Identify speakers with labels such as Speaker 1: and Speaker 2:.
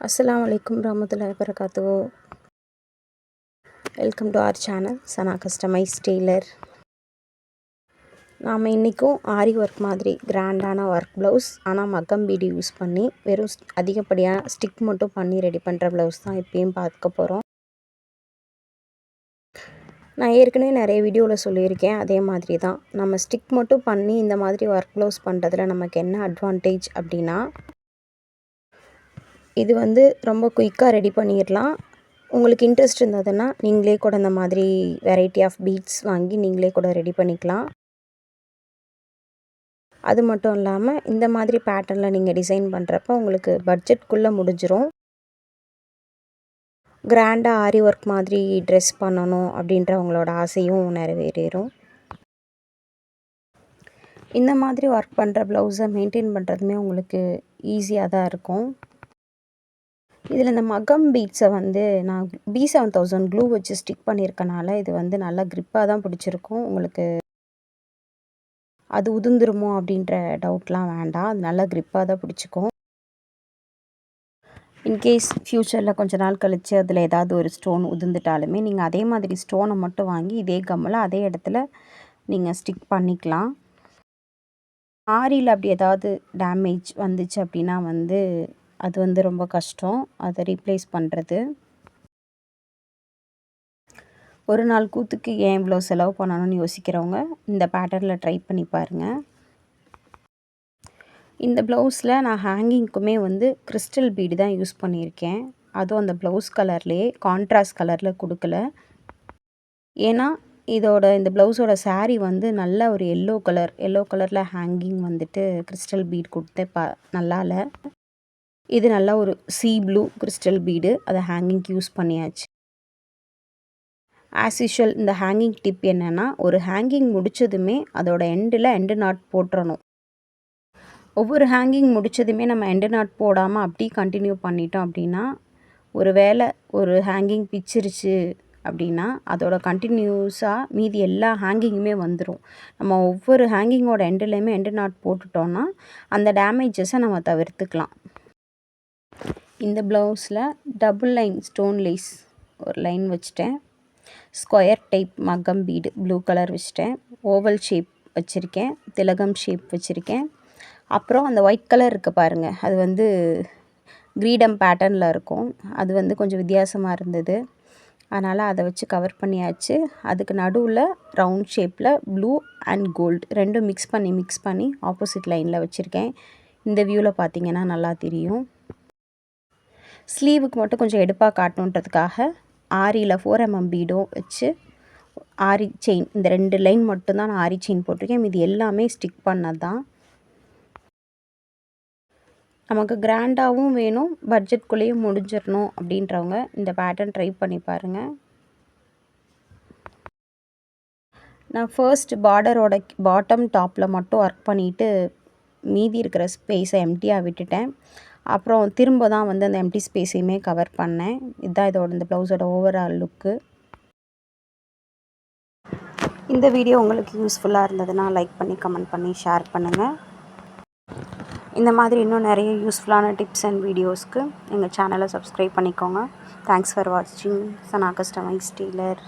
Speaker 1: Assalamu alaikum warahmatullahi wabarakatuh. Welcome to our channel Sana Customized Tailor. நாம் இன்றைக்கும் ஆரி work மாதிரி கிராண்டான ஒர்க் ப்ளவுஸ் ஆனால் மக்கம் பீடு யூஸ் பண்ணி வெறும் அதிகப்படியான ஸ்டிக் மட்டும் பண்ணி ரெடி பண்ணுற ப்ளவுஸ் தான் இப்பயும் பார்க்க போகிறோம். நான் ஏற்கனவே நிறைய வீடியோவில் சொல்லியிருக்கேன், அதே மாதிரி தான் நம்ம ஸ்டிக் மட்டும் பண்ணி இந்த மாதிரி ஒர்க் ப்ளவுஸ் பண்ணுறதுல நமக்கு என்ன அட்வான்டேஜ் அப்படின்னா, இது ரொம்ப குயிக்காக ரெடி பண்ணிடலாம். உங்களுக்கு இன்ட்ரெஸ்ட் இருந்ததுன்னா நீங்களே கூட இந்த மாதிரி வெரைட்டி ஆஃப் பீட்ஸ் வாங்கி நீங்களே கூட ரெடி பண்ணிக்கலாம். அது மட்டும் இல்லாமல் இந்த மாதிரி பேட்டர்னில் நீங்கள் டிசைன் பண்ணுறப்ப உங்களுக்கு பட்ஜெட்குள்ளே முடிஞ்சிடும். கிராண்டாக ஆரி ஒர்க் மாதிரி ட்ரெஸ் பண்ணணும் அப்படின்ற உங்களோட ஆசையும் நிறைவேறும். இந்த மாதிரி ஒர்க் பண்ணுற ப்ளவுஸை மெயின்டைன் பண்ணுறதுமே உங்களுக்கு ஈஸியாக தான் இருக்கும். இதில் இந்த மகம் பீட்ஸை நான் B7000 க்ளூ வச்சு ஸ்டிக் பண்ணியிருக்கனால இது நல்லா க்ரிப்பாக தான் பிடிச்சிருக்கும். உங்களுக்கு அது உதிர்ந்துருமோ அப்படின்ற டவுட்லாம் வேண்டாம், அது நல்லா க்ரிப்பாக தான் பிடிச்சிக்கும். இன்கேஸ் ஃப்யூச்சரில் கொஞ்ச நாள் கழித்து அதில் ஏதாவது ஒரு ஸ்டோன் உதிர்ந்துட்டாலுமே நீங்கள் அதே மாதிரி ஸ்டோனை மட்டும் வாங்கி இதே கம்மில் அதே இடத்துல நீங்கள் ஸ்டிக் பண்ணிக்கலாம். ஆரியில் அப்படி ஏதாவது டேமேஜ் வந்துச்சு அப்படின்னா அது ரொம்ப கஷ்டம் அதை ரீப்ளேஸ் பண்ணுறது. ஒரு நாள் கூத்துக்கு ஏன் இவ்வளோ செலவு பண்ணணும்னு யோசிக்கிறவங்க இந்த பேட்டர்னில் ட்ரை பண்ணி பாருங்கள். இந்த ப்ளவுஸில் நான் ஹேங்கிங்க்குமே கிறிஸ்டல் பீடு தான் யூஸ் பண்ணியிருக்கேன். அதுவும் அந்த ப்ளவுஸ் கலர்லேயே கான்ட்ராஸ்ட் கலரில் கொடுக்கல. ஏன்னா இந்த ப்ளவுஸோட சாரீ நல்ல ஒரு எல்லோ கலரில் ஹேங்கிங் கிறிஸ்டல் பீட் கொடுத்து நல்லா இல்லை. இது நல்லா ஒரு சீ ப்ளூ கிறிஸ்டல் பீடு, அதை ஹேங்கிங்க்கு யூஸ் பண்ணியாச்சு. ஆஸ் யூஷுவல் இந்த ஹேங்கிங் டிப் என்னென்னா, ஒரு ஹேங்கிங் முடித்ததுமே அதோட எண்டு நாட் போட்டுறணும். ஒவ்வொரு ஹேங்கிங் முடித்ததுமே நம்ம எண்டு நாட் போடாமல் அப்படியே கண்டினியூ பண்ணிட்டோம் அப்படின்னா, ஒரு வேளை ஒரு ஹேங்கிங் பிச்சிருச்சு அப்படின்னா அதோட கண்டினியூஸாக மீதி எல்லா ஹேங்கிங்குமே வந்துடும். நம்ம ஒவ்வொரு ஹேங்கிங்கோட எண்டுலேயுமே எண்டு நாட் போட்டுட்டோன்னா அந்த டேமேஜஸை நம்ம தவிர்த்துக்கலாம். இந்த ப்ளவுஸில் டபுள் லைன் ஸ்டோன் லேஸ் ஒரு லைன் வச்சுட்டேன். ஸ்கொயர் டைப் மக்கம் பீடு ப்ளூ கலர் வச்சுட்டேன். ஓவல் ஷேப் வச்சுருக்கேன். திலகம் ஷேப் வச்சுருக்கேன். அப்புறம் அந்த ஒயிட் கலர் இருக்குது பாருங்கள், அது கிரீடம் பேட்டர்னில் இருக்கும். அது கொஞ்சம் வித்தியாசமாக இருந்தது, அதனால் அதை வச்சு கவர் பண்ணியாச்சு. அதுக்கு நடுவில் ரவுண்ட் ஷேப்பில் ப்ளூ அண்ட் கோல்டு ரெண்டும் மிக்ஸ் பண்ணி ஆப்போசிட் லைனில் வச்சுருக்கேன். இந்த வியூவில் பார்த்தீங்கன்னா நல்லா தெரியும். ஸ்லீவுக்கு மட்டும் கொஞ்சம் எடுப்பாக காட்டணுன்றதுக்காக ஆரியில் 4mm பீடும் வச்சு ஆரி செயின் இந்த 2 லைன் மட்டும்தான் நான் ஆரி செயின் போட்டிருக்கேன். இது எல்லாமே ஸ்டிக் பண்ணது தான். நமக்கு கிராண்டாகவும் வேணும், பட்ஜெட்குள்ளேயும் முடிஞ்சிடணும் அப்படின்றவங்க இந்த பேட்டர்ன் ட்ரை பண்ணி பாருங்கள். நான் ஃபர்ஸ்ட் பார்டரோட பாட்டம் டாப்பில் மட்டும் ஒர்க் பண்ணிவிட்டு மீதி இருக்கிற ஸ்பேஸை எம்டியாக விட்டுட்டேன். அப்புறம் திரும்ப தான் அந்த எம்டி ஸ்பேஸையுமே கவர் பண்ணேன். இதுதான் இந்த ப்ளவுஸோட ஓவரால் லுக்கு. இந்த வீடியோ உங்களுக்கு யூஸ்ஃபுல்லாக இருந்ததுன்னா லைக் பண்ணி கமெண்ட் பண்ணி ஷேர் பண்ணுங்கள். இந்த மாதிரி இன்னும் நிறைய யூஸ்ஃபுல்லான டிப்ஸ் அண்ட் வீடியோஸ்க்கு எங்கள் சேனலை சப்ஸ்கிரைப் பண்ணிக்கோங்க. தேங்க்ஸ் ஃபார் வாட்சிங். சனா கஸ்டமைஸ்ட் டெய்லர்.